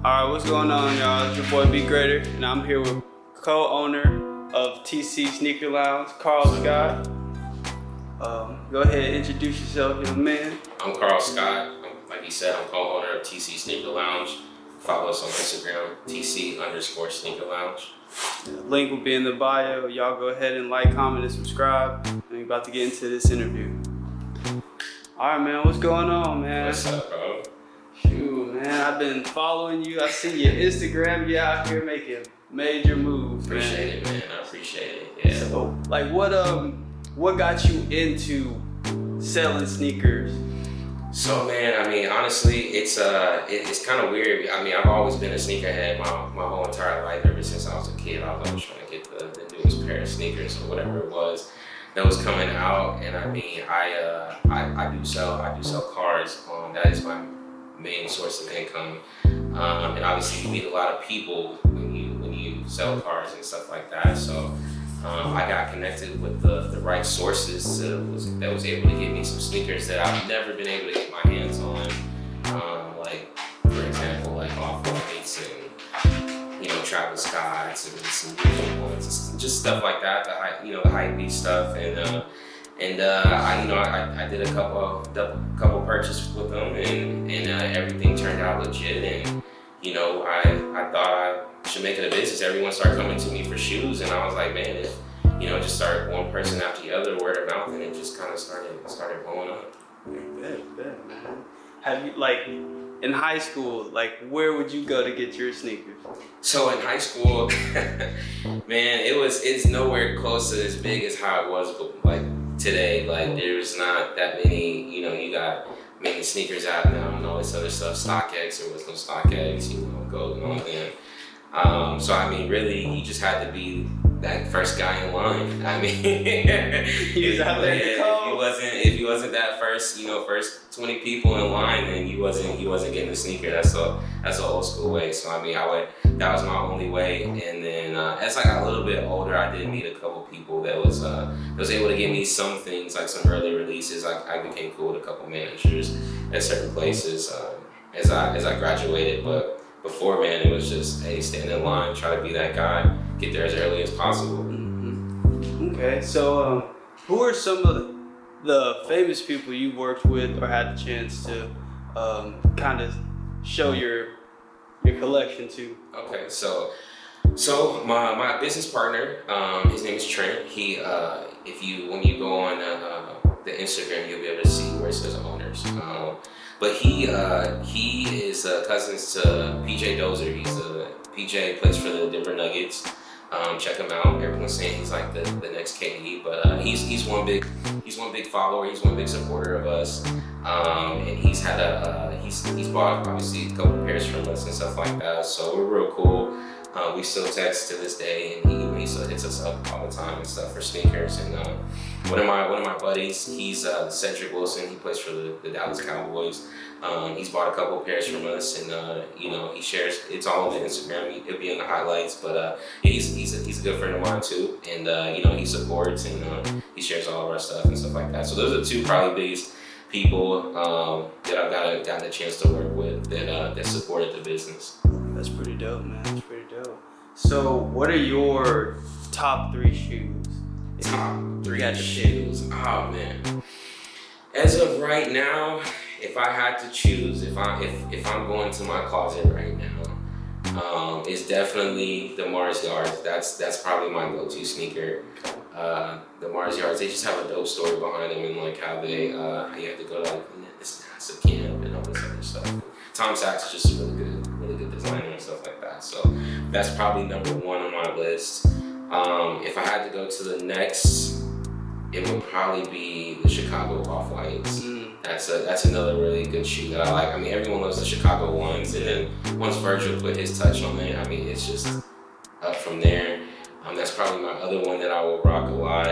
Alright, what's going on, y'all? It's your boy B Greater, and I'm here with co-owner of TC Sneaker Lounge, Carl Scott. Go ahead and introduce yourself, young man. I'm Carl Scott. Like he said, I'm co-owner of TC Sneaker Lounge. Follow us on Instagram, TC_Sneaker Lounge. Link will be in the bio. Y'all go ahead and like, comment, and subscribe. And we're about to get into this interview. Alright, man, what's going on, man? What's up, bro? Shoot, man, I've been following you. I see your Instagram. You out here making major moves, Appreciate it, man. I appreciate it. Yeah. So, like, what got you into selling sneakers? So, man, I mean, honestly, it's kind of weird. I mean, I've always been a sneakerhead my whole entire life. Ever since I was a kid, I was always trying to get the newest pair of sneakers or whatever it was that was coming out. And I mean, I do sell cars. That is my main source of income. And obviously, you meet a lot of people when you sell cars and stuff like that. So I got connected with the right sources that was able to give me some sneakers that I've never been able to get my hands on. Like, for example, like Off-Whites and, you know, Travis Scott's and some different ones, just stuff like that, the hype stuff. I did a couple purchases with them, and everything turned out legit. And you know, I thought I should make it a business. Everyone started coming to me for shoes, and I was like, man, just start one person after the other, word of mouth, and it just kind of started blowing up. Bet, man. Have you, like, in high school, like, where would you go to get your sneakers? So in high school, man, it's nowhere close to as big as how it was, like, today. Like, there's not that many, you got many sneakers out now and all this other stuff. StockX, there was no StockX, Gold and all that. So I mean, really, you just had to be that first guy in line. I mean, he was out there if you wasn't that first 20 people in line, then you wasn't getting a sneaker. That's the old school way. So I mean, that was my only way. And then as I got a little bit older, I did meet a couple people that was able to give me some things, like some early releases. I became cool with a couple managers at certain places as I graduated. But before, man, it was just, hey, stand in line, try to be that guy, get there as early as possible. Mm-hmm. Okay, so who are some of the famous people you worked with or had the chance to kind of show your collection to? Okay, so my business partner, his name is Trent. He, when you go on the Instagram, you'll be able to see where it says owners. But he is cousins to PJ Dozier. PJ plays for the Denver Nuggets. Check him out. Everyone's saying he's like the next KD, but he's one big follower. He's one big supporter of us. And he's bought obviously a couple pairs from us and stuff like that. So we're real cool. We still text to this day, and he still hits us up all the time and stuff for sneakers. And one of my buddies, he's Cedric Wilson. He plays for the Dallas Cowboys. He's bought a couple pairs from us, and he shares. It's all on the Instagram. He'll be in the highlights, but he's a good friend of mine too. And he supports and he shares all of our stuff and stuff like that. So those are two probably biggest people that I've gotten a chance to work with that supported the business. That's pretty dope, man. That's pretty dope. So, what are your top 3 shoes? Top 3 shoes. Oh man. As of right now, if I had to choose, if I'm going to my closet right now, it's definitely the Mars Yards. That's probably my go-to sneaker. The Mars Yards. They just have a dope story behind them, and like how you have to go to like this NASA camp and all this other stuff. Tom Sachs is just a really good designer and stuff like that. So that's probably number 1 on my list. If I had to go to the next, it would probably be the Chicago Off-Whites. That's another really good shoe that I like. I mean, everyone loves the Chicago ones, and then once Virgil put his touch on it, I mean, it's just up from there. That's probably my other one that I will rock a lot.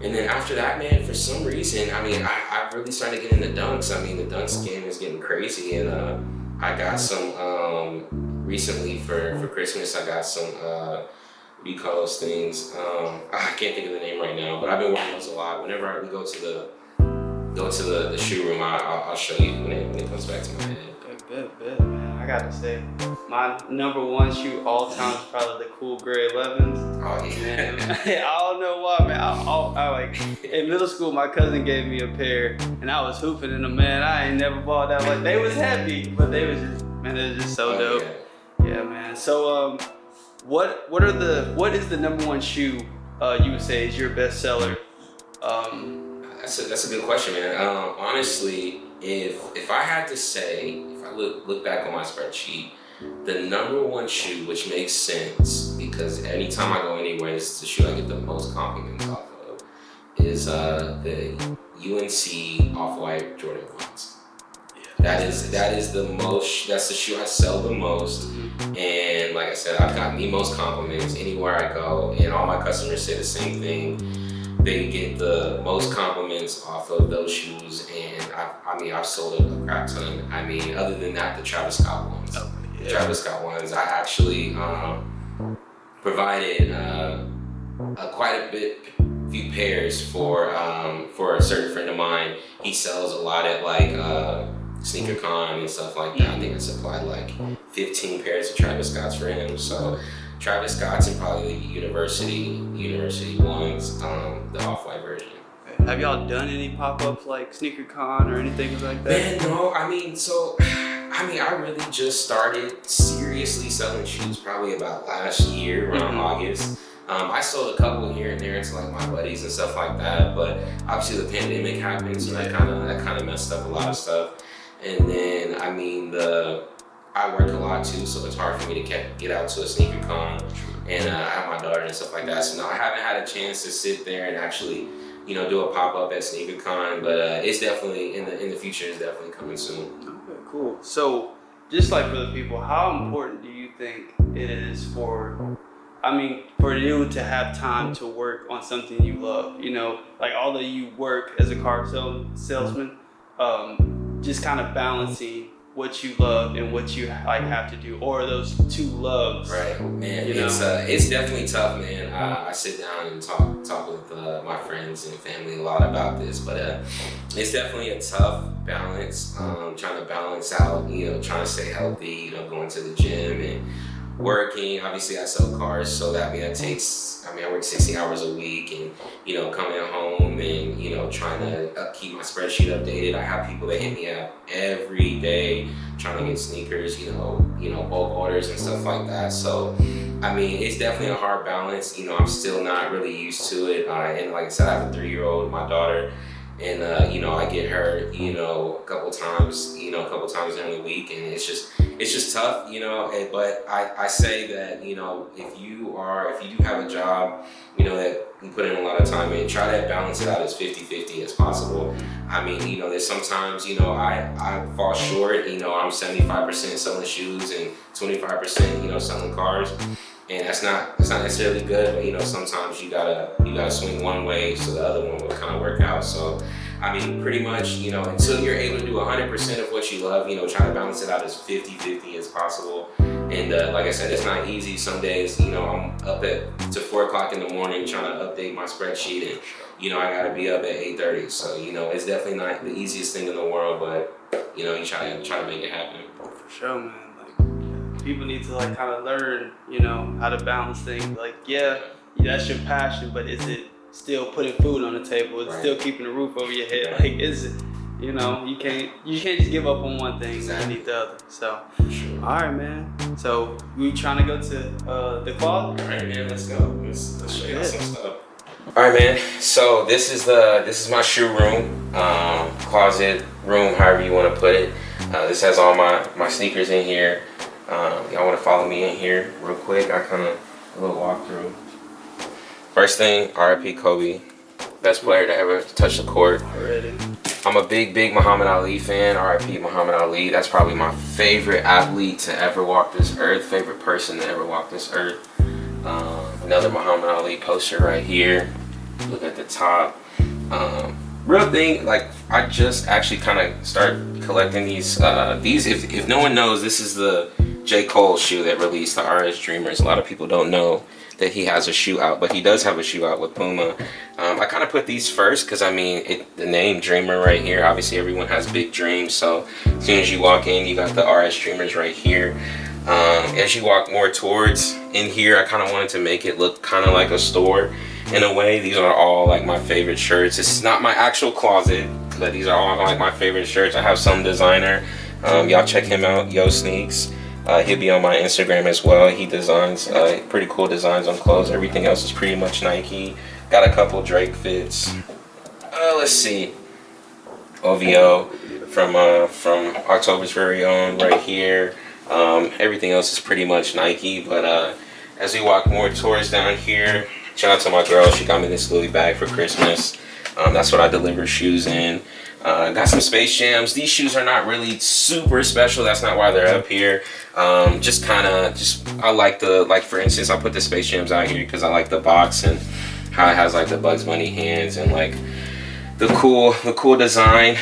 And then after that, man, for some reason, I mean, I really started getting the Dunks. I mean, the Dunks game is getting crazy, and I got some recently for Christmas. I got some what do you call those things? I can't think of the name right now, but I've been wearing those a lot. Whenever we go to the shoe room, I'll show you when it comes back to my head. Bet, man. I gotta say, my number one shoe all time is probably the cool gray 11s. Oh yeah. Man, I don't know why, man. I like in middle school, my cousin gave me a pair, and I was hooping in them. Man, I ain't never bought that. Like they was heavy, but they was just, man, they was just so dope. Yeah, man. So what is the number one shoe you would say is your best seller? That's a good question, man. Honestly, if I had to say, if I look back on my spreadsheet, the number one shoe, which makes sense because anytime I go anywhere, it's the shoe I get the most compliments off of, is the UNC Off-White Jordan 1s. That is the most. That's the shoe I sell the most, and like I said, I've gotten the most compliments anywhere I go, and all my customers say the same thing. They get the most compliments off of those shoes, and I've sold a crap ton. I mean, other than that, the Travis Scott ones. Oh, yeah. The Travis Scott ones, I actually provided quite a few pairs for a certain friend of mine. He sells a lot at like Sneaker Con and stuff like that. I think I supplied like 15 pairs of Travis Scotts for him. So Travis Scott's and probably the university ones, the Off-White version. Have y'all done any pop-ups like Sneaker Con or anything like that? Man, no. I really just started seriously selling shoes probably about last year around August. I sold a couple here and there to like my buddies and stuff like that, but obviously the pandemic happened, so that kind of messed up a lot of stuff. And then I work a lot too, so it's hard for me to get out to a Sneaker Con, and I have my daughter and stuff like that. So no, I haven't had a chance to sit there and actually, do a pop up at Sneaker Con, but it's definitely in the future. It's definitely coming soon. Okay, cool. So just like for the people, how important do you think it is for you to have time to work on something you love? Like although you work as a car salesman, just kind of balancing what you love and what you like have to do, or those two loves. Right, man. It's definitely tough, man. I sit down and talk with my friends and family a lot about this, but it's definitely a tough balance. Trying to balance out, trying to stay healthy, going to the gym and working. Obviously, I sell cars, so that I work 60 hours a week, and coming home and trying to keep my spreadsheet updated. I have people that hit me up every day trying to get sneakers, bulk orders and stuff like that. So it's definitely a hard balance. I'm still not really used to it, and like I said, I have a 3-year-old, my daughter, and I get her a couple times during the week, and it's just tough, but I say that if you do have a job that you put in a lot of time in, try to balance it out as 50-50 as possible. There's sometimes I fall short. I'm 75% selling shoes and 25% selling cars, and that's not necessarily good, but sometimes you gotta swing one way so the other one will kind of work out. So pretty much, until you're able to do 100% of what you love, try to balance it out as 50-50 as possible. And like I said, it's not easy. Some days, I'm up to 4 o'clock in the morning trying to update my spreadsheet, and I gotta be up at 8:30. So it's definitely not the easiest thing in the world, but you try to make it happen. For sure, man. People need to kind of learn, how to balance things. That's your passion, but is it still putting food on the table? It's still keeping a roof over your head. Like, is it? You can't just give up on one thing. Exactly. You need the other. So, Sure. all right, man. So we trying to go to the closet? All right, man. Let's go. Let's show you some stuff. All right, man. So this is my shoe room, closet room, however you want to put it. This has all my sneakers in here. Y'all want to follow me in here real quick? A little walkthrough. First thing, R.I.P. Kobe, best player to ever touch the court. Already. I'm a big Muhammad Ali fan. R.I.P. Muhammad Ali. That's probably my favorite athlete to ever walk this earth. Favorite person to ever walk this earth. Another Muhammad Ali poster right here. Look at the top. Real thing, like I just actually kind of started collecting these. If no one knows, this is the J. Cole shoe that released, the RS Dreamers. A lot of people don't know that he has a shoe out, but he does have a shoe out with Puma. I kind of put these first because I mean, the name Dreamer right here, obviously everyone has big dreams, so as soon as you walk in, you got the RS Dreamers right here. As you walk more towards in here, I kind of wanted to make it look kind of like a store in a way. These are all like my favorite shirts. This is not my actual closet, but these are all like my favorite shirts. I have some designer. Y'all check him out, Yo Sneaks. He'll be on my Instagram as well. He designs pretty cool designs on clothes. Everything else is pretty much Nike. Got a couple Drake fits. Let's see. OVO from October's very own right here. Everything else is pretty much Nike. But as we walk more towards down here, shout out to my girl. She got me this Louis bag for Christmas. That's what I deliver shoes in. Got some Space Jams. These shoes are not really super special. That's not why they're up here. I like for instance, I put the Space Jams out here because I like the box and how it has like the Bugs Bunny hands and like the cool design.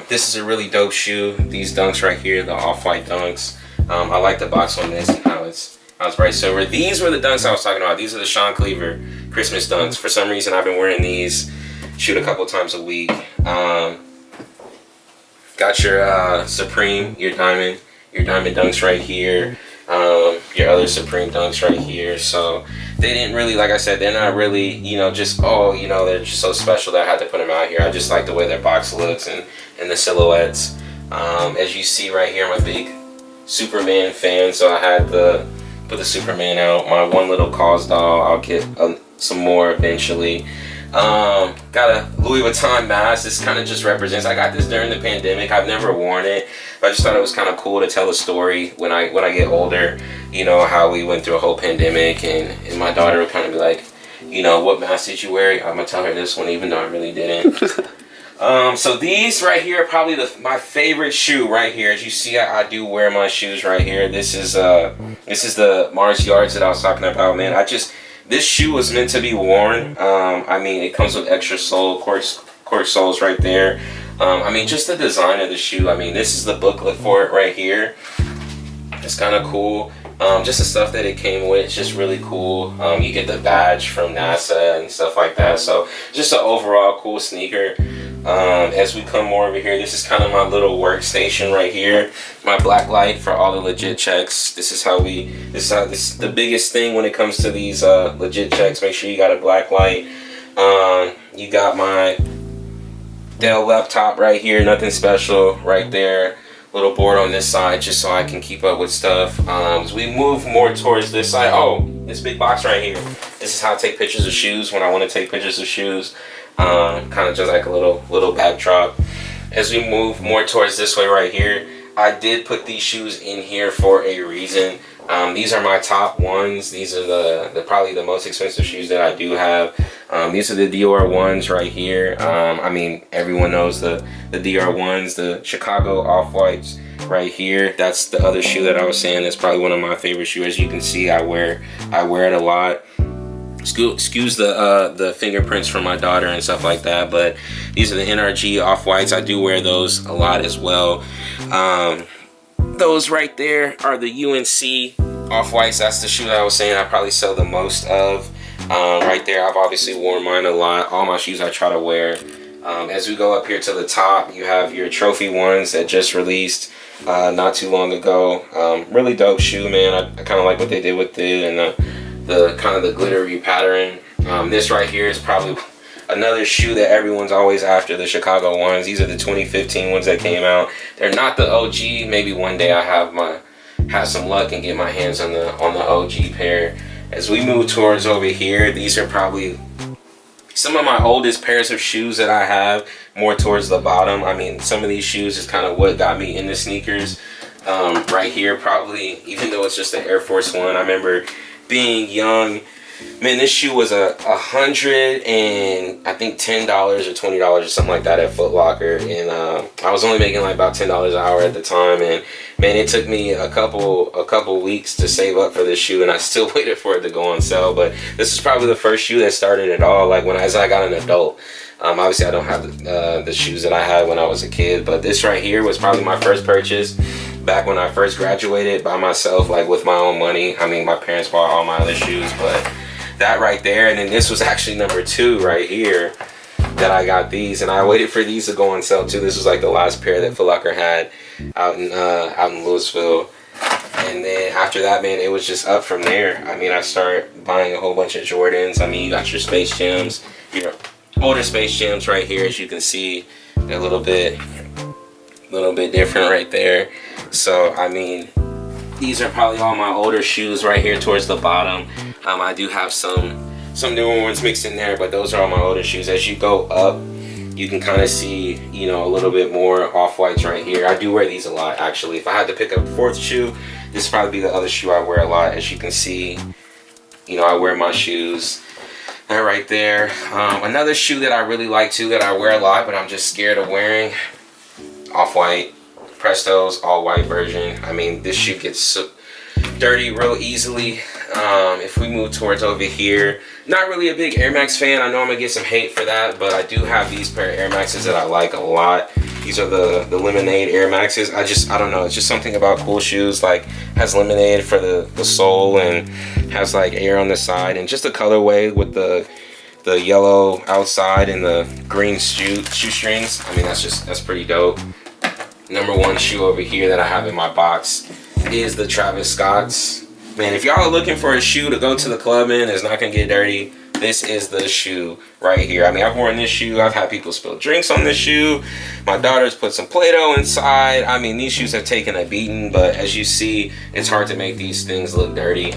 This is a really dope shoe. These dunks right here, the off-white dunks. I like the box on this and how it's bright silver. These were the dunks I was talking about. These are the Sean Cleaver Christmas dunks. For some reason, I've been wearing these. Shoot a couple times a week. Got your Supreme, your diamond dunks right here. Your other Supreme dunks right here. So they didn't really, like I said, they're not really, they're just so special that I had to put them out here. I just like the way their box looks and the silhouettes. As you see right here, I'm a big Superman fan, so I had to put the Superman out. My one little cause doll, I'll get some more eventually. Got a Louis Vuitton mask. This kind of just represents, I got this during the pandemic. I've never worn it, but I just thought it was kind of cool to tell a story when I get older, how we went through a whole pandemic, and my daughter would kind of be like, what mask did you wear? I'm gonna tell her this one, even though I really didn't. So these right here are probably my favorite shoe right here. As you see, I do wear my shoes right here. This is the Mars Yards that I was talking about, man. This shoe was meant to be worn. I mean, it comes with extra sole, cork soles right there. I mean, just the design of the shoe. I mean, this is the booklet for it right here. It's kind of cool. Just the stuff that it came with, it's just really cool. You get the badge from NASA and stuff like that. So just an overall cool sneaker. As we come more over here, this is kind of my little workstation right here. My black light for all the legit checks. This is the biggest thing when it comes to these legit checks. Make sure you got a black light. You got my Dell laptop right here. Nothing special right there. Little board on this side just so I can keep up with stuff. As we move more towards this side, this big box right here. This is how I take pictures of shoes when I want to take pictures of shoes. Kind of just like a little backdrop. As we move more towards this way right here, I did put these shoes in here for a reason. These are my top ones. These are probably the most expensive shoes that I do have. These are the Dior ones right here. I mean, everyone knows the Dior ones, the Chicago Off-Whites right here. That's the other shoe that I was saying. That's probably one of my favorite shoes. As you can see, I wear it a lot. Excuse the fingerprints from my daughter and stuff like that, but these are the NRG Off-Whites. I do wear those a lot as well. Those right there are the UNC Off-Whites. That's the shoe that I was saying I probably sell the most of. Right there, I've obviously worn mine a lot. All my shoes I try to wear. As we go up here to the top, you have your trophy ones that just released not too long ago. Really dope shoe, man. I kind of like what they did with it, and the kind of the glittery pattern. This right here is probably another shoe that everyone's always after, the Chicago ones. These are the 2015 ones that came out. They're not the OG. Maybe one day I have some luck and get my hands on the OG pair. As we move towards over here, these are probably some of my oldest pairs of shoes that I have, more towards the bottom. I mean, some of these shoes is kind of what got me into sneakers. Right here, probably, even though it's just an Air Force One, I remember being young, man, this shoe was $100 and I think $10 or $20 or something like that at Foot Locker, and I was only making like about $10 an hour at the time, and man, it took me a couple weeks to save up for this shoe, and I still waited for it to go on sale. But this is probably the first shoe that started it all. Like as I got an adult. Obviously I don't have the shoes that I had when I was a kid, but this right here was probably my first purchase. back when I first graduated by myself, like with my own money. I mean, my parents bought all my other shoes, but that right there. And then this was actually number 2 right here that I got these, and I waited for these to go on sale too. This was like the last pair that Foot Locker had out in Louisville. And then after that, man, it was just up from there. I mean, I started buying a whole bunch of Jordans. I mean, you got your Space Jams, your older Space Jams right here, as you can see. They're a little bit different right there. So, I mean, these are probably all my older shoes right here towards the bottom. I do have some newer ones mixed in there, but those are all my older shoes. As you go up, you can kind of see, you know, a little bit more off-whites right here. I do wear these a lot, actually. If I had to pick up a 4th shoe, this would probably be the other shoe I wear a lot. As you can see, you know, I wear my shoes. That right there. Another shoe that I really like too, that I wear a lot, but I'm just scared of wearing, Off-White, Presto's all-white version. I mean, this shoe gets so dirty real easily. If we move towards over here, not really a big Air Max fan. I know I'm gonna get some hate for that, but I do have these pair of Air Maxes that I like a lot. These are the Lemonade Air Maxes. I don't know, it's just something about cool shoes, like has lemonade for the sole and has like air on the side, and just the colorway with the yellow outside and the green shoestrings. I mean, that's pretty dope. Number 1 shoe over here that I have in my box is the Travis Scott's. Man, if y'all are looking for a shoe to go to the club in that's not gonna get dirty, this is the shoe right here. I mean, I've worn this shoe. I've had people spill drinks on this shoe. My daughter's put some Play-Doh inside. I mean, these shoes have taken a beating, but as you see, it's hard to make these things look dirty.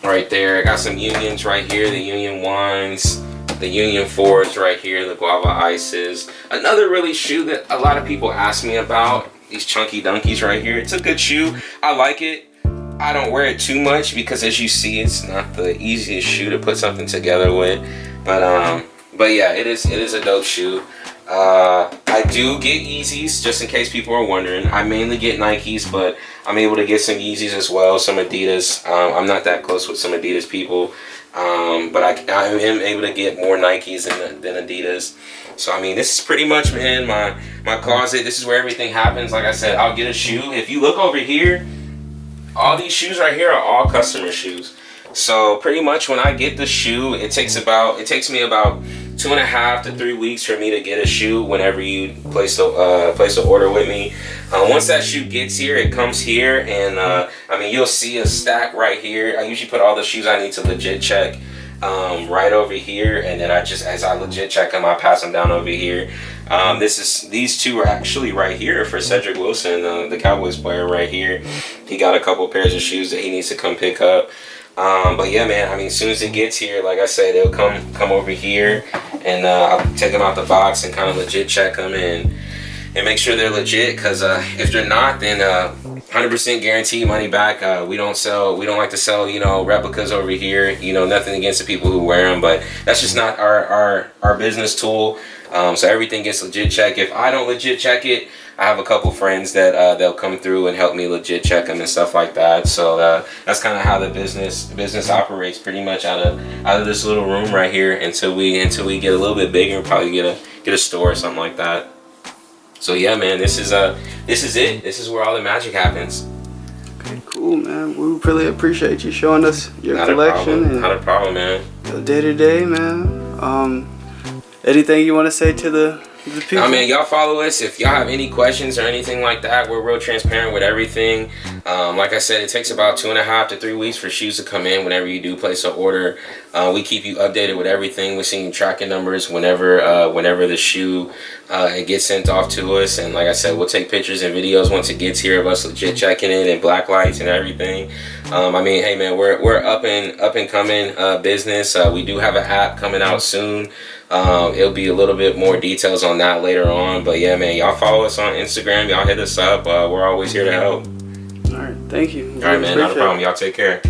Right there, I got some Unions right here, the Union 1s, the Union 4s right here, the Guava Ices. Another really shoe that a lot of people ask me about, these Chunky Dunkies right here. It's a good shoe. I like it. I don't wear it too much because, as you see, it's not the easiest shoe to put something together with. But yeah, it is a dope shoe. I do get Yeezys, just in case people are wondering. I mainly get Nikes, but I'm able to get some Yeezys as well, some Adidas. I'm not that close with some Adidas people, but I am able to get more Nikes than Adidas. So, I mean, this is pretty much, man, my closet. This is where everything happens. Like I said, I'll get a shoe. If you look over here, all these shoes right here are all customer shoes. So pretty much when I get the shoe, it takes me about 2.5 to 3 weeks for me to get a shoe whenever you place the order with me. Once that shoe gets here, it comes here, and I mean, you'll see a stack right here. I usually put all the shoes I need to legit check right over here, and then as I legit check them, I pass them down over here. These two are actually right here for Cedric Wilson, the Cowboys player right here. He got a couple pairs of shoes that he needs to come pick up. But yeah, man, I mean, as soon as it gets here, like I said, they'll come over here, and I'll take them out the box and kind of legit check them and make sure they're legit, because if they're not, then 100% guaranteed money back. We don't like to sell, you know, replicas over here. You know, nothing against the people who wear them, but that's just not our business tool. So everything gets legit checked. If I don't legit check it, I have a couple friends that they'll come through and help me legit check them and stuff like that. So that's kind of how the business operates, pretty much out of this little room right here until we get a little bit bigger and probably get a store or something like that. So yeah, man, this is it. This is where all the magic happens. Okay, cool, man. We really appreciate you showing us your collection. Not a problem, man. Your day-to-day, man. Anything you want to say to the people? I mean, y'all follow us. If y'all have any questions or anything like that, we're real transparent with everything. Like I said, it takes about 2.5 to 3 weeks for shoes to come in whenever you do place an order. We keep you updated with everything. We're seeing tracking numbers whenever the shoe it gets sent off to us. And like I said, we'll take pictures and videos once it gets here of us legit checking it and black lights and everything. I mean, hey man, we're up and coming business. We do have an app coming out soon. It'll be a little bit more details on that later on, but yeah, man, y'all follow us on Instagram, y'all hit us up. We're always here to help. All right, thank you. All right, man, not a problem. Y'all take care.